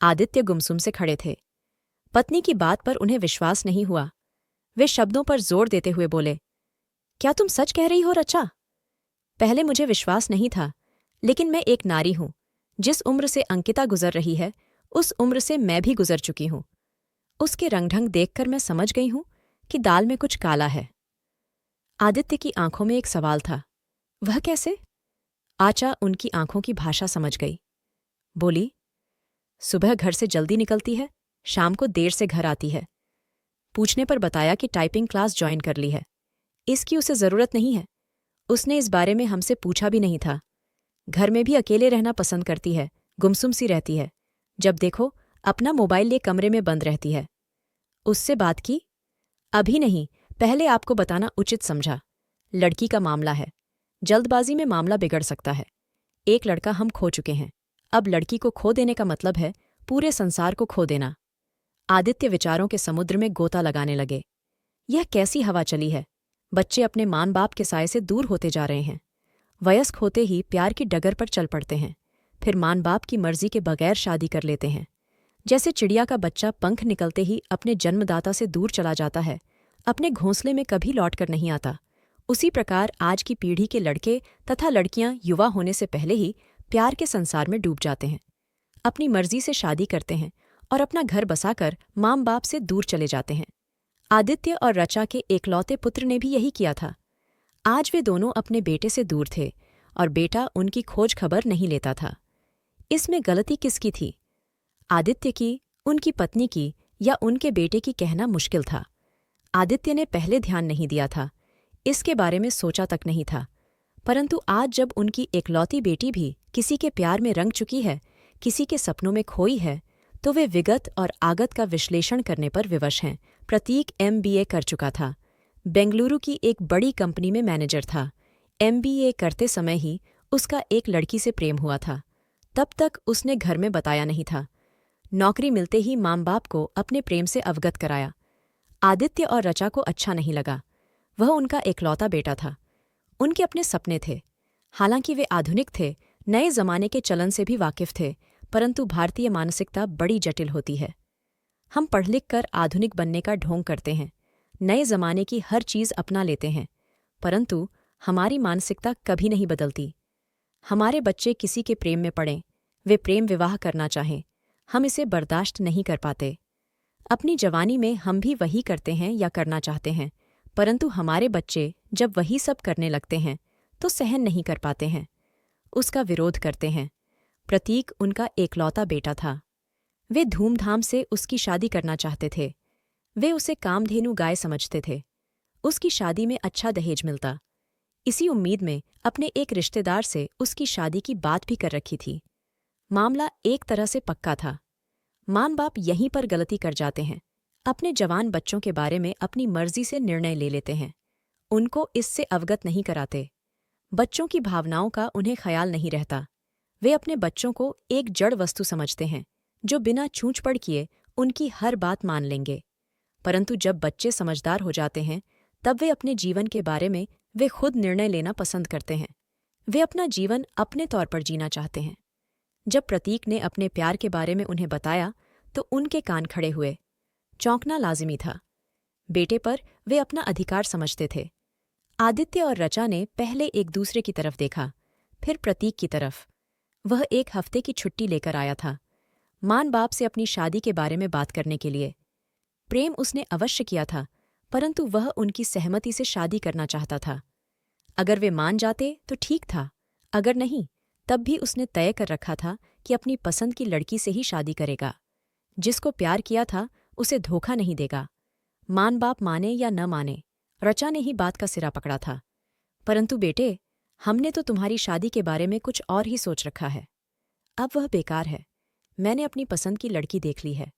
आदित्य गुमसुम से खड़े थे। पत्नी की बात पर उन्हें विश्वास नहीं हुआ। वे शब्दों पर जोर देते हुए बोले, क्या तुम सच कह रही हो रचा? पहले मुझे विश्वास नहीं था, लेकिन मैं एक नारी हूं। जिस उम्र से अंकिता गुजर रही है, उस उम्र से मैं भी गुजर चुकी हूं। उसके रंग-ढंग देखकर मैं समझ गई हूं कि दाल में कुछ काला है। आदित्य की आंखों में एक सवाल था। वह कैसे? आचा उनकी आंखों की भाषा समझ गई। बोली, सुबह घर से जल्दी निकलती है, शाम को देर से घर आती है। पूछने पर बताया कि टाइपिंग क्लास ज्वाइन कर ली है। इसकी उसे जरूरत नहीं है। उसने इस बारे में हमसे पूछा भी नहीं था। घर में भी अकेले रहना पसंद करती है, गुमसुम सी रहती है। जब देखो अपना मोबाइल ले कमरे में बंद रहती है। उससे बात की? अभी नहीं, पहले आपको बताना उचित समझा। लड़की का मामला है। जल्दबाजी में मामला बिगड़ सकता है। एक लड़का हम खो चुके हैं। अब लड़की को खो देने का मतलब है पूरे संसार को खो देना। आदित्य विचारों के समुद्र में गोता लगाने लगे। यह कैसी हवा चली है? बच्चे अपने मां बाप के साए से दूर होते जा रहे हैं। वयस्क होते ही प्यार की डगर पर चल पड़ते हैं, फिर मां बाप की मर्जी के बगैर शादी कर लेते हैं। जैसे चिड़िया का बच्चा पंख निकलते ही अपने जन्मदाता से दूर चला जाता है, अपने घोंसले में कभी लौटकर नहीं आता, उसी प्रकार आज की पीढ़ी के लड़के तथा लड़कियां युवा होने से पहले ही प्यार के संसार में डूब जाते हैं। अपनी मर्जी से शादी करते हैं और अपना घर बसाकर मां बाप से दूर चले जाते हैं। आदित्य और रचा के एकलौते पुत्र ने भी यही किया था। आज वे दोनों अपने बेटे से दूर थे और बेटा उनकी खोज खबर नहीं लेता था। इसमें गलती किसकी थी? आदित्य की, उनकी पत्नी की या उनके बेटे की कहना मुश्किल था। आदित्य ने पहले ध्यान नहीं दिया था, इसके बारे में सोचा तक नहीं था। परंतु आज जब उनकी एकलौती बेटी भी किसी के प्यार में रंग चुकी है, किसी के सपनों में खोई है, तो वे विगत और आगत का विश्लेषण करने पर विवश हैं। प्रतीक MBA कर चुका था। बेंगलुरु की एक बड़ी कंपनी में मैनेजर था। MBA करते समय ही उसका एक लड़की से प्रेम हुआ था। तब तक उसने घर में बताया नहीं था। नौकरी मिलते ही मां बाप को अपने प्रेम से अवगत कराया। आदित्य और रचा को अच्छा नहीं लगा। वह उनका एकलौता बेटा था। उनके अपने सपने थे। हालांकि वे आधुनिक थे, नए जमाने के चलन से भी वाकिफ थे, परंतु भारतीय मानसिकता बड़ी जटिल होती है। हम पढ़ लिख कर आधुनिक बनने का ढोंग करते हैं, नए जमाने की हर चीज अपना लेते हैं, परंतु हमारी मानसिकता कभी नहीं बदलती। हमारे बच्चे किसी के प्रेम में पड़ें, वे प्रेम विवाह करना चाहें, हम इसे बर्दाश्त नहीं कर पाते। अपनी जवानी में हम भी वही करते हैं या करना चाहते हैं, परंतु हमारे बच्चे जब वही सब करने लगते हैं तो सहन नहीं कर पाते हैं, उसका विरोध करते हैं। प्रतीक उनका एकलौता बेटा था। वे धूमधाम से उसकी शादी करना चाहते थे। वे उसे कामधेनु गाय समझते थे। उसकी शादी में अच्छा दहेज मिलता, इसी उम्मीद में अपने एक रिश्तेदार से उसकी शादी की बात भी कर रखी थी। मामला एक तरह से पक्का था। मां बाप यहीं पर गलती कर जाते हैं, अपने जवान बच्चों के बारे में अपनी मर्जी से निर्णय ले लेते हैं, उनको इससे अवगत नहीं कराते। बच्चों की भावनाओं का उन्हें ख्याल नहीं रहता। वे अपने बच्चों को एक जड़ वस्तु समझते हैं, जो बिना छूछ-पड़ किए उनकी हर बात मान लेंगे। परंतु जब बच्चे समझदार हो जाते हैं, तब वे अपने जीवन के बारे में वे खुद निर्णय लेना पसंद करते हैं। वे अपना जीवन अपने तौर पर जीना चाहते हैं। जब प्रतीक ने अपने प्यार के बारे में उन्हें बताया, तो उनके कान खड़े हुए। चौंकना लाजिमी था। बेटे पर वे अपना अधिकार समझते थे। आदित्य और रचा ने पहले एक दूसरे की तरफ देखा, फिर प्रतीक की तरफ। वह एक हफ्ते की छुट्टी लेकर आया था, मां बाप से अपनी शादी के बारे में बात करने के लिए। प्रेम उसने अवश्य किया था, परंतु वह उनकी सहमति से शादी करना चाहता था। अगर वे मान जाते तो ठीक था, अगर नहीं तब भी उसने तय कर रखा था कि अपनी पसंद की लड़की से ही शादी करेगा। जिसको प्यार किया था उसे धोखा नहीं देगा। मां बाप माने या न माने, रचा ने ही बात का सिरा पकड़ा था। परंतु बेटे, हमने तो तुम्हारी शादी के बारे में कुछ और ही सोच रखा है। अब वह बेकार है। मैंने अपनी पसंद की लड़की देख ली है,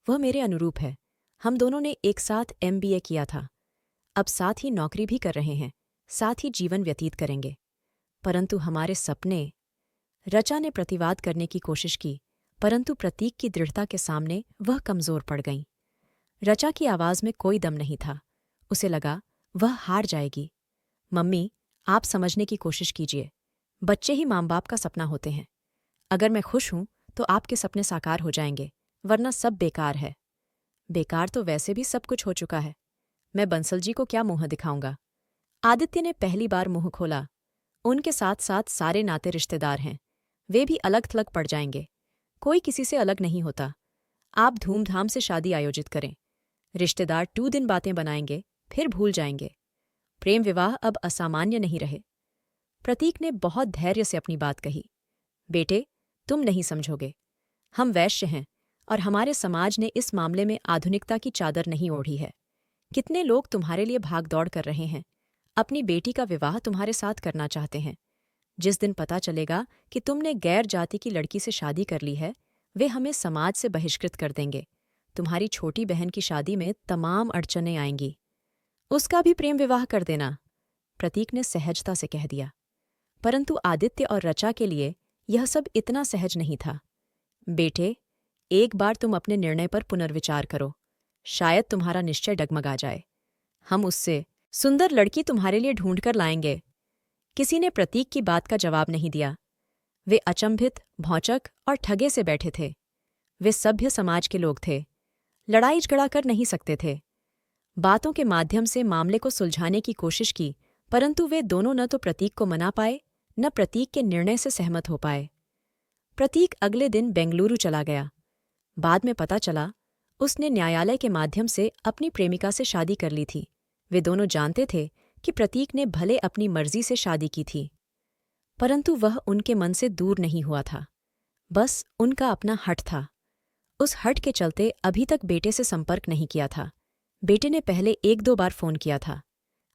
वह मेरे अनुरूप है। हम दोनों ने एक साथ MBA किया था, अब साथ ही नौकरी भी कर रहे हैं, साथ ही जीवन व्यतीत करेंगे। परंतु हमारे सपने। रचा ने प्रतिवाद करने की कोशिश की, परंतु प्रतीक की दृढ़ता के सामने वह कमजोर पड़ गईं। रचा की आवाज में कोई दम नहीं था। उसे लगा वह हार जाएगी। मम्मी, आप समझने की कोशिश कीजिए। बच्चे ही मां बाप का सपना होते हैं। अगर मैं खुश हूं तो आपके सपने साकार हो जाएंगे, वरना सब बेकार है। बेकार तो वैसे भी सब कुछ हो चुका है। मैं बंसल जी को क्या मुंह दिखाऊंगा? आदित्य ने पहली बार मुंह खोला। उनके साथ साथ सारे नाते रिश्तेदार हैं, वे भी अलग थलग पड़ जाएंगे। कोई किसी से अलग नहीं होता। आप धूमधाम से शादी आयोजित करें। रिश्तेदार 2 दिन बातें बनाएंगे, फिर भूल जाएंगे। प्रेम विवाह अब असामान्य नहीं रहे। प्रतीक ने बहुत धैर्य से अपनी बात कही। बेटे, तुम नहीं समझोगे। हम वैश्य हैं और हमारे समाज ने इस मामले में आधुनिकता की चादर नहीं ओढ़ी है। कितने लोग तुम्हारे लिए भाग दौड़ कर रहे हैं, अपनी बेटी का विवाह तुम्हारे साथ करना चाहते हैं। जिस दिन पता चलेगा कि तुमने गैर जाति की लड़की से शादी कर ली है, वे हमें समाज से बहिष्कृत कर देंगे। तुम्हारी छोटी बहन की शादी में तमाम अड़चनें आएंगी। उसका भी प्रेम विवाह कर देना, प्रतीक ने सहजता से कह दिया। परंतु आदित्य और रचा के लिए यह सब इतना सहज नहीं था। बेटे, एक बार तुम अपने निर्णय पर पुनर्विचार करो। शायद तुम्हारा निश्चय डगमगा जाए। हम उससे सुंदर लड़की तुम्हारे लिए ढूंढकर लाएंगे। किसी ने प्रतीक की बात का जवाब नहीं दिया। वे अचंभित, भौचक और ठगे से बैठे थे। वे सभ्य समाज के लोग थे, लड़ाई झगड़ा कर नहीं सकते थे। बातों के माध्यम से मामले को सुलझाने की कोशिश की, परंतु वे दोनों न तो प्रतीक को मना पाए, न प्रतीक के निर्णय से सहमत हो पाए। प्रतीक अगले दिन बेंगलुरु चला गया। बाद में पता चला उसने न्यायालय के माध्यम से अपनी प्रेमिका से शादी कर ली थी। वे दोनों जानते थे कि प्रतीक ने भले अपनी मर्जी से शादी की थी, परंतु वह उनके मन से दूर नहीं हुआ था। बस उनका अपना हठ था। उस हठ के चलते अभी तक बेटे से संपर्क नहीं किया था। बेटे ने पहले 1-2 बार फोन किया था।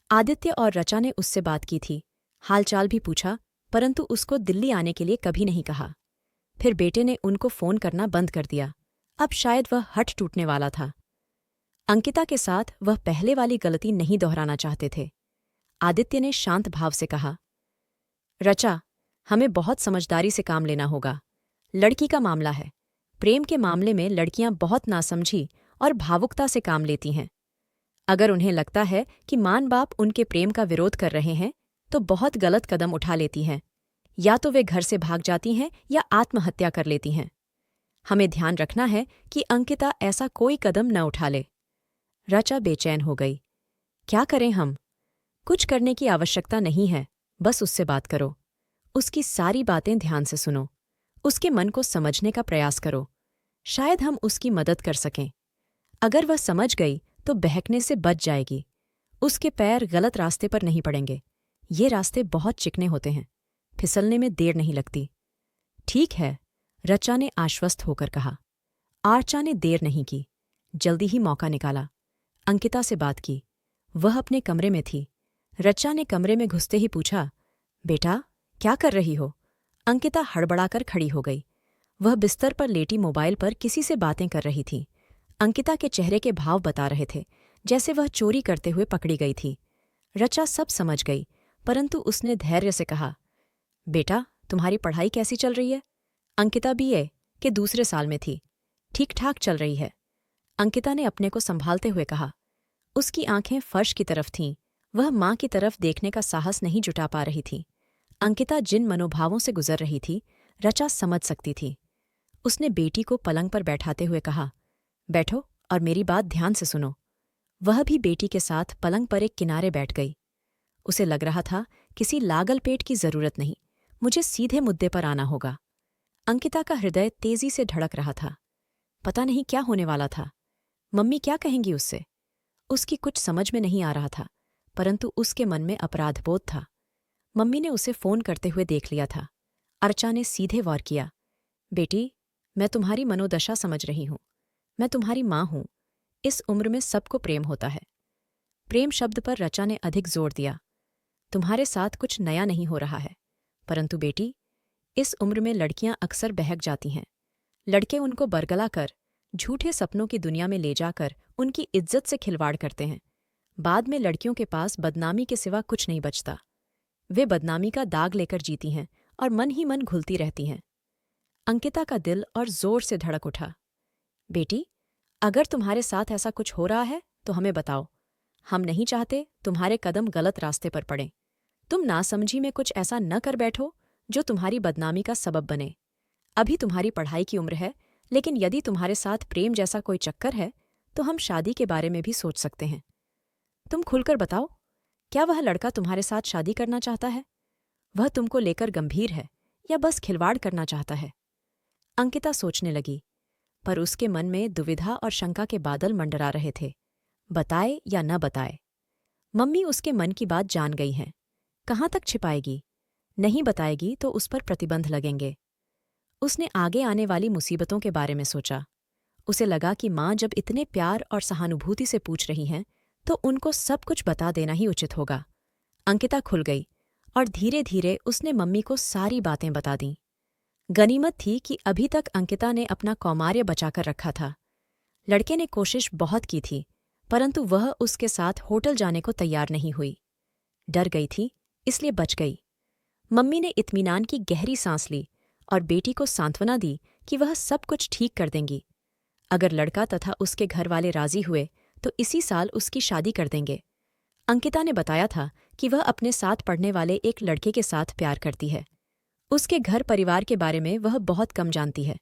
आदित्य और रचा ने उससे बात की थी, हालचाल भी पूछा, परंतु उसको दिल्ली आने के लिए कभी नहीं कहा। फिर बेटे ने उनको फोन करना बंद कर दिया। अब शायद वह हठ टूटने वाला था। अंकिता के साथ वह पहले वाली गलती नहीं दोहराना चाहते थे। आदित्य ने शांत भाव से कहा, रचा, हमें बहुत समझदारी से काम लेना होगा। लड़की का मामला है। प्रेम के मामले में लड़कियां बहुत नासमझी और भावुकता से काम लेती हैं। अगर उन्हें लगता है कि मां बाप उनके प्रेम का विरोध कर रहे हैं, तो बहुत गलत कदम उठा लेती हैं। या तो वे घर से भाग जाती हैं या आत्महत्या कर लेती हैं। हमें ध्यान रखना है कि अंकिता ऐसा कोई कदम न उठा ले। रचा बेचैन हो गई। क्या करें हम? कुछ करने की आवश्यकता नहीं है, बस उससे बात करो। उसकी सारी बातें ध्यान से सुनो। उसके मन को समझने का प्रयास करो। शायद हम उसकी मदद कर सकें। अगर वह समझ गई तो बहकने से बच जाएगी। उसके पैर गलत रास्ते पर नहीं पड़ेंगे। ये रास्ते बहुत चिकने होते हैं, फिसलने में देर नहीं लगती। ठीक है, रचा ने आश्वस्त होकर कहा। आर्चा ने देर नहीं की, जल्दी ही मौका निकाला। अंकिता से बात की। वह अपने कमरे में थी। रचा ने कमरे में घुसते ही पूछा, बेटा, क्या कर रही हो? अंकिता हड़बड़ाकर खड़ी हो गई। वह बिस्तर पर लेटी मोबाइल पर किसी से बातें कर रही थी। अंकिता के चेहरे के भाव बता रहे थे जैसे वह चोरी करते हुए पकड़ी गई थी। रचा सब समझ गई, परंतु उसने धैर्य से कहा, बेटा, तुम्हारी पढ़ाई कैसी चल रही है? अंकिता BA के दूसरे साल में थी। ठीक ठाक चल रही है, अंकिता ने अपने को संभालते हुए कहा। उसकी आंखें फर्श की तरफ थीं। वह मां की तरफ देखने का साहस नहीं जुटा पा रही थी। अंकिता जिन मनोभावों से गुजर रही थी, रचा समझ सकती थी। उसने बेटी को पलंग पर बैठाते हुए कहा, बैठो और मेरी बात ध्यान से सुनो। वह भी बेटी के साथ पलंग पर एक किनारे बैठ गई। उसे लग रहा था किसी लागल पेट की जरूरत नहीं, मुझे सीधे मुद्दे पर आना होगा। अंकिता का हृदय तेजी से धड़क रहा था। पता नहीं क्या होने वाला था। मम्मी क्या कहेंगी उससे? उसकी कुछ समझ में नहीं आ रहा था, परंतु उसके मन में अपराधबोध था। मम्मी ने उसे फोन करते हुए देख लिया था। अर्चा ने सीधे वार किया, बेटी, मैं तुम्हारी मनोदशा समझ रही हूं। मैं तुम्हारी मां हूं। इस उम्र में सबको प्रेम होता है। प्रेम शब्द पर रचा ने अधिक जोर दिया। तुम्हारे साथ कुछ नया नहीं हो रहा है, परंतु बेटी, इस उम्र में लड़कियां अक्सर बहक जाती हैं। लड़के उनको बरगला कर झूठे सपनों की दुनिया में ले जाकर उनकी इज्जत से खिलवाड़ करते हैं। बाद में लड़कियों के पास बदनामी के सिवा कुछ नहीं बचता। वे बदनामी का दाग लेकर जीती हैं और मन ही मन घुलती रहती हैं। अंकिता का दिल और जोर से धड़क उठा। बेटी, अगर तुम्हारे साथ ऐसा कुछ हो रहा है तो हमें बताओ। हम नहीं चाहते तुम्हारे कदम गलत रास्ते पर पड़ें। तुम नासमझी में कुछ ऐसा न कर बैठो जो तुम्हारी बदनामी का सबब बने। अभी तुम्हारी पढ़ाई की उम्र है, लेकिन यदि तुम्हारे साथ प्रेम जैसा कोई चक्कर है तो हम शादी के बारे में भी सोच सकते हैं। तुम खुलकर बताओ, क्या वह लड़का तुम्हारे साथ शादी करना चाहता है? वह तुमको लेकर गंभीर है या बस खिलवाड़ करना चाहता है? अंकिता सोचने लगी, पर उसके मन में दुविधा और शंका के बादल मंडरा रहे थे। बताए या न बताए? मम्मी उसके मन की बात जान गई हैं। कहाँ तक छिपाएगी? नहीं बताएगी तो उस पर प्रतिबंध लगेंगे। उसने आगे आने वाली मुसीबतों के बारे में सोचा। उसे लगा कि माँ जब इतने प्यार और सहानुभूति से पूछ रही हैं तो उनको सब कुछ बता देना ही उचित होगा। अंकिता खुल गई और धीरे धीरे उसने मम्मी को सारी बातें बता दीं। गनीमत थी कि अभी तक अंकिता ने अपना कौमार्य बचाकर रखा था। लड़के ने कोशिश बहुत की थी, परंतु वह उसके साथ होटल जाने को तैयार नहीं हुई। डर गई थी, इसलिए बच गई। मम्मी ने इत्मीनान की गहरी सांस ली और बेटी को सांत्वना दी कि वह सब कुछ ठीक कर देंगी। अगर लड़का तथा उसके घर वाले राजी हुए तो इसी साल उसकी शादी कर देंगे। अंकिता ने बताया था कि वह अपने साथ पढ़ने वाले एक लड़के के साथ प्यार करती है। उसके घर परिवार के बारे में वह बहुत कम जानती है।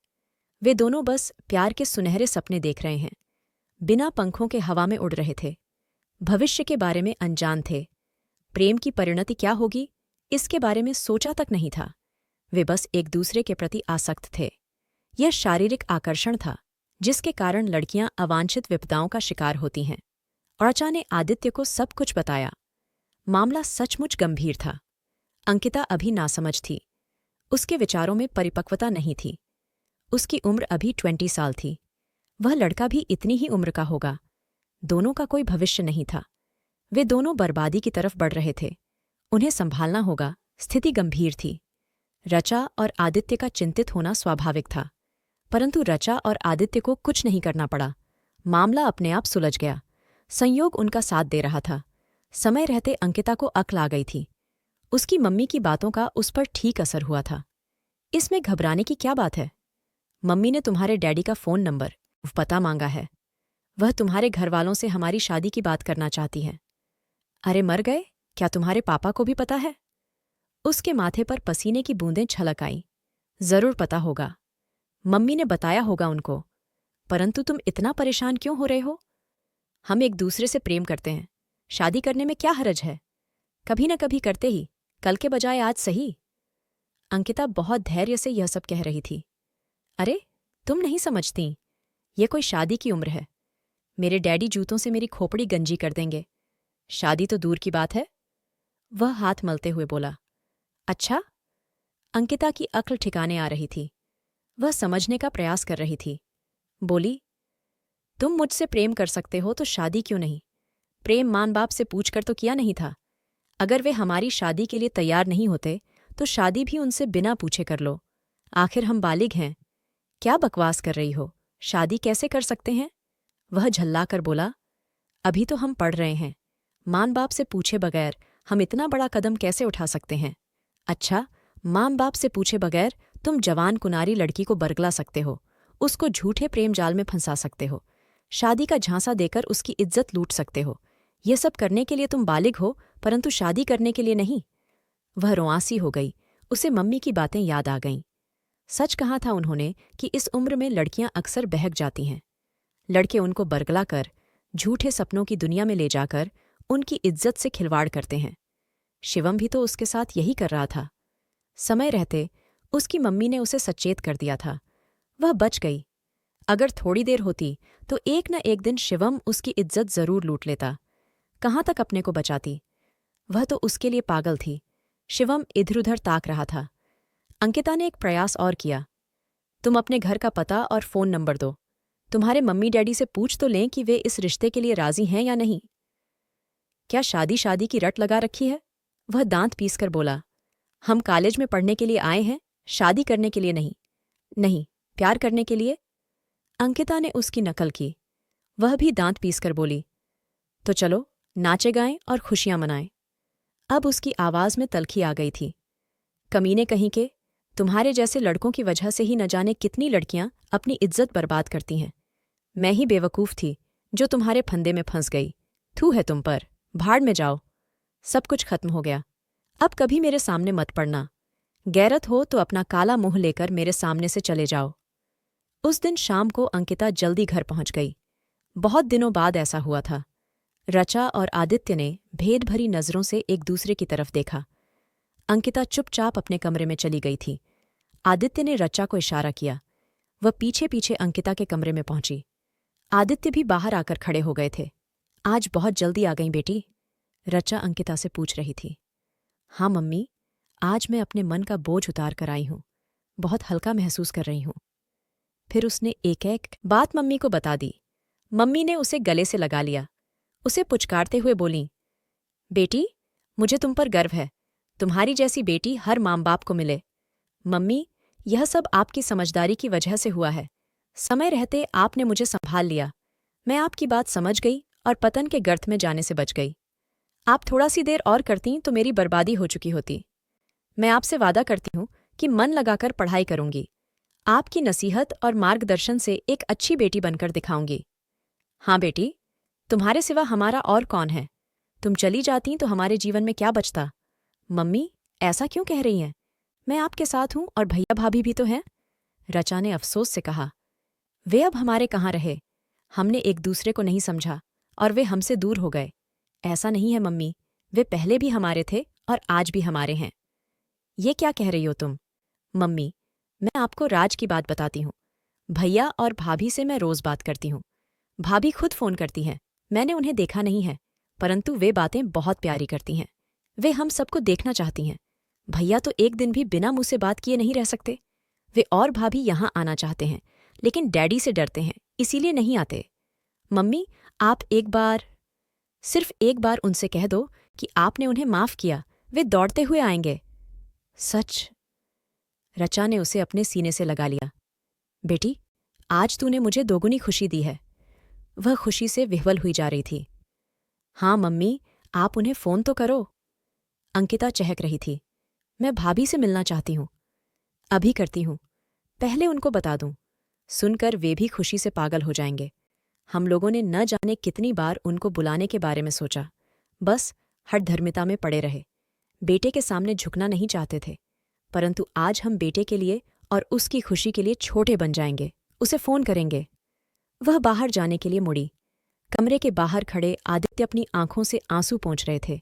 वे दोनों बस प्यार के सुनहरे सपने देख रहे हैं, बिना पंखों के हवा में उड़ रहे थे। भविष्य के बारे में अनजान थे। प्रेम की परिणति क्या होगी, इसके बारे में सोचा तक नहीं था। वे बस एक दूसरे के प्रति आसक्त थे। यह शारीरिक आकर्षण था, जिसके कारण लड़कियां अवांछित विपदाओं का शिकार होती हैं। और अचा ने आदित्य को सब कुछ बताया। मामला सचमुच गंभीर था। अंकिता अभी नासमझ थी। उसके विचारों में परिपक्वता नहीं थी। उसकी उम्र अभी 20 साल थी। वह लड़का भी इतनी ही उम्र का होगा। दोनों का कोई भविष्य नहीं था। वे दोनों बर्बादी की तरफ बढ़ रहे थे। उन्हें संभालना होगा। स्थिति गंभीर थी। रचा और आदित्य का चिंतित होना स्वाभाविक था, परंतु रचा और आदित्य को कुछ नहीं करना पड़ा। मामला अपने आप सुलझ गया। संयोग उनका साथ दे रहा था। समय रहते अंकिता को अक्ल आ गई थी। उसकी मम्मी की बातों का उस पर ठीक असर हुआ था। इसमें घबराने की क्या बात है? मम्मी ने तुम्हारे डैडी का फ़ोन नंबर, पता मांगा है। वह तुम्हारे घरवालों से हमारी शादी की बात करना चाहती हैं। अरे मर गए, क्या तुम्हारे पापा को भी पता है? उसके माथे पर पसीने की बूंदें छलक आईं। जरूर पता होगा। मम्मी ने बताया होगा उनको। परंतु तुम इतना परेशान क्यों हो रहे हो? हम एक दूसरे से प्रेम करते हैं। शादी करने में क्या हरज है? कभी न कभी करते ही, कल के बजाय आज सही। अंकिता बहुत धैर्य से यह सब कह रही थी। अरे, तुम नहीं समझती। ये कोई शादी की उम्र है। मेरे डैडी जूतों से मेरी खोपड़ी गंजी कर देंगे। शादी तो दूर की बात है। वह हाथ मलते हुए बोला। अच्छा? अंकिता की अक्ल ठिकाने आ रही थी। वह समझने का प्रयास कर रही थी। बोली, तुम मुझसे प्रेम कर सकते हो तो शादी क्यों नहीं? प्रेम मां बाप से पूछकर तो किया नहीं था। अगर वे हमारी शादी के लिए तैयार नहीं होते तो शादी भी उनसे बिना पूछे कर लो। आखिर हम बालिग हैं। क्या बकवास कर रही हो? शादी कैसे कर सकते हैं? वह झल्लाकर बोला। अभी तो हम पढ़ रहे हैं। मां बाप से पूछे बगैर हम इतना बड़ा कदम कैसे उठा सकते हैं? अच्छा, मां बाप से पूछे बगैर तुम जवान कुनारी लड़की को बरगला सकते हो, उसको झूठे प्रेम जाल में फंसा सकते हो, शादी का झांसा देकर उसकी इज्जत लूट सकते हो। यह सब करने के लिए तुम बालिग हो, परंतु शादी करने के लिए नहीं। वह रुआंसी हो गई। उसे मम्मी की बातें याद आ गईं। सच कहा था उन्होंने कि इस उम्र में लड़कियां अक्सर बहक जाती हैं। लड़के उनको बरगला कर, झूठे सपनों की दुनिया में ले जाकर उनकी इज्जत से खिलवाड़ करते हैं। शिवम भी तो उसके साथ यही कर रहा था। समय रहते उसकी मम्मी ने उसे सचेत कर दिया था। वह बच गई। अगर थोड़ी देर होती तो एक न एक दिन शिवम उसकी इज्जत जरूर लूट लेता। कहाँ तक अपने को बचाती? वह तो उसके लिए पागल थी। शिवम इधर उधर ताक रहा था। अंकिता ने एक प्रयास और किया। तुम अपने घर का पता और फ़ोन नंबर दो। तुम्हारे मम्मी डैडी से पूछ तो लें कि वे इस रिश्ते के लिए राजी हैं या नहीं। क्या शादी की रट लगा रखी है? वह दांत पीसकर बोला। हम कॉलेज में पढ़ने के लिए आए हैं, शादी करने के लिए नहीं। नहीं, प्यार करने के लिए। अंकिता ने उसकी नकल की। वह भी दांत पीसकर बोली। तो चलो, नाचे गाएं और खुशियां मनाएं। अब उसकी आवाज में तल्खी आ गई थी। कमीने कहीं के, तुम्हारे जैसे लड़कों की वजह से ही न जाने कितनी लड़कियां अपनी इज्जत बर्बाद करती हैं। मैं ही बेवकूफ़ थी जो तुम्हारे फंदे में फंस गई। थू है तुम पर, भाड़ में जाओ। सब कुछ खत्म हो गया। अब कभी मेरे सामने मत पड़ना। गैरत हो तो अपना काला मुंह लेकर मेरे सामने से चले जाओ। उस दिन शाम को अंकिता जल्दी घर पहुंच गई। बहुत दिनों बाद ऐसा हुआ था। रचा और आदित्य ने भेद भरी नजरों से एक दूसरे की तरफ देखा। अंकिता चुपचाप अपने कमरे में चली गई थी। आदित्य ने रचा को इशारा किया। वह पीछे पीछे अंकिता के कमरे में पहुंची। आदित्य भी बाहर आकर खड़े हो गए थे। आज बहुत जल्दी आ गई बेटी? रचा अंकिता से पूछ रही थी। हाँ मम्मी, आज मैं अपने मन का बोझ उतार कर आई हूं। बहुत हल्का महसूस कर रही हूं। फिर उसने एक एक बात मम्मी को बता दी। मम्मी ने उसे गले से लगा लिया। उसे पुचकारते हुए बोलीं, बेटी, मुझे तुम पर गर्व है। तुम्हारी जैसी बेटी हर माँ बाप को मिले। मम्मी, यह सब आपकी समझदारी की वजह से हुआ है। समय रहते आपने मुझे संभाल लिया। मैं आपकी बात समझ गई और पतन के गर्त में जाने से बच गई। आप थोड़ा सी देर और करती तो मेरी बर्बादी हो चुकी होती। मैं आपसे वादा करती हूं कि मन लगाकर पढ़ाई करूंगी। आपकी नसीहत और मार्गदर्शन से एक अच्छी बेटी बनकर दिखाऊंगी। हाँ बेटी, तुम्हारे सिवा हमारा और कौन है? तुम चली जाती तो हमारे जीवन में क्या बचता? मम्मी, ऐसा क्यों कह रही हैं? मैं आपके साथ हूं और भैया भाभी भी तो हैं। रचा ने अफसोस से कहा। वे अब हमारे कहाँ रहे? हमने एक दूसरे को नहीं समझा और वे हमसे दूर हो गए। ऐसा नहीं है मम्मी, वे पहले भी हमारे थे और आज भी हमारे हैं। ये क्या कह रही हो तुम? मम्मी, मैं आपको राज की बात बताती हूँ। भैया और भाभी से मैं रोज बात करती हूँ। भाभी खुद फोन करती हैं। मैंने उन्हें देखा नहीं है, परंतु वे बातें बहुत प्यारी करती हैं। वे हम सबको देखना चाहती हैं। भैया तो एक दिन भी बिना मुझसे बात किए नहीं रह सकते। वे और भाभी यहाँ आना चाहते हैं, लेकिन डैडी से डरते हैं, इसीलिए नहीं आते। मम्मी, आप सिर्फ एक बार उनसे कह दो कि आपने उन्हें माफ किया। वे दौड़ते हुए आएंगे। सच? रचा ने उसे अपने सीने से लगा लिया। बेटी, आज तूने मुझे दोगुनी खुशी दी है। वह खुशी से विह्वल हुई जा रही थी। हाँ मम्मी, आप उन्हें फोन तो करो। अंकिता चहक रही थी। मैं भाभी से मिलना चाहती हूँ। अभी करती हूँ। पहले उनको बता दूं। सुनकर वे भी खुशी से पागल हो जाएंगे। हम लोगों ने न जाने कितनी बार उनको बुलाने के बारे में सोचा, बस हठधर्मिता में पड़े रहे। बेटे के सामने झुकना नहीं चाहते थे, परंतु आज हम बेटे के लिए और उसकी खुशी के लिए छोटे बन जाएंगे। उसे फोन करेंगे। वह बाहर जाने के लिए मुड़ी। कमरे के बाहर खड़े आदित्य अपनी आंखों से आंसू पोंछ रहे थे।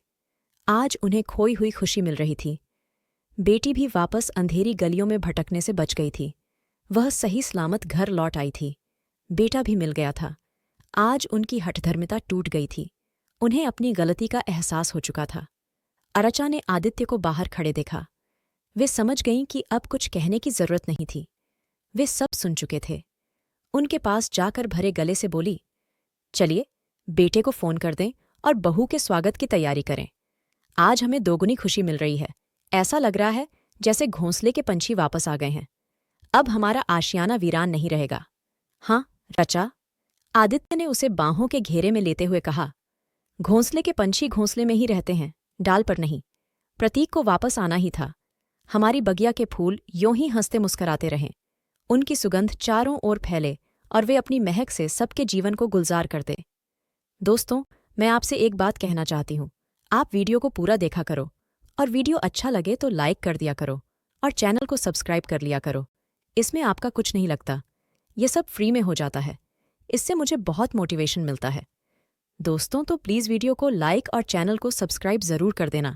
आज उन्हें खोई हुई खुशी मिल रही थी। बेटी भी वापस अंधेरी गलियों में भटकने से बच गई थी। वह सही सलामत घर लौट आई थी। बेटा भी मिल गया था। आज उनकी हठधर्मिता टूट गई थी। उन्हें अपनी गलती का एहसास हो चुका था। रचा ने आदित्य को बाहर खड़े देखा। वे समझ गईं कि अब कुछ कहने की जरूरत नहीं थी। वे सब सुन चुके थे। उनके पास जाकर भरे गले से बोली, चलिए बेटे को फोन कर दें और बहू के स्वागत की तैयारी करें। आज हमें दोगुनी खुशी मिल रही है। ऐसा लग रहा है जैसे घोंसले के पंछी वापस आ गए हैं। अब हमारा आशियाना वीरान नहीं रहेगा। हाँ रचा? आदित्य ने उसे बाहों के घेरे में लेते हुए कहा। घोंसले के पंछी घोंसले में ही रहते हैं, डाल पर नहीं। प्रतीक को वापस आना ही था। हमारी बगिया के फूल यों ही हंसते मुस्कराते रहें। उनकी सुगंध चारों ओर फैले और वे अपनी महक से सबके जीवन को गुलजार कर दे। दोस्तों, मैं आपसे एक बात कहना चाहती हूँ। आप वीडियो को पूरा देखा करो और वीडियो अच्छा लगे तो लाइक कर दिया करो और चैनल को सब्सक्राइब कर लिया करो। इसमें आपका कुछ नहीं लगता। ये सब फ्री में हो जाता है। इससे मुझे बहुत मोटिवेशन मिलता है। दोस्तों, तो प्लीज़ वीडियो को लाइक और चैनल को सब्सक्राइब ज़रूर कर देना।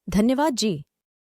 धन्यवाद जी।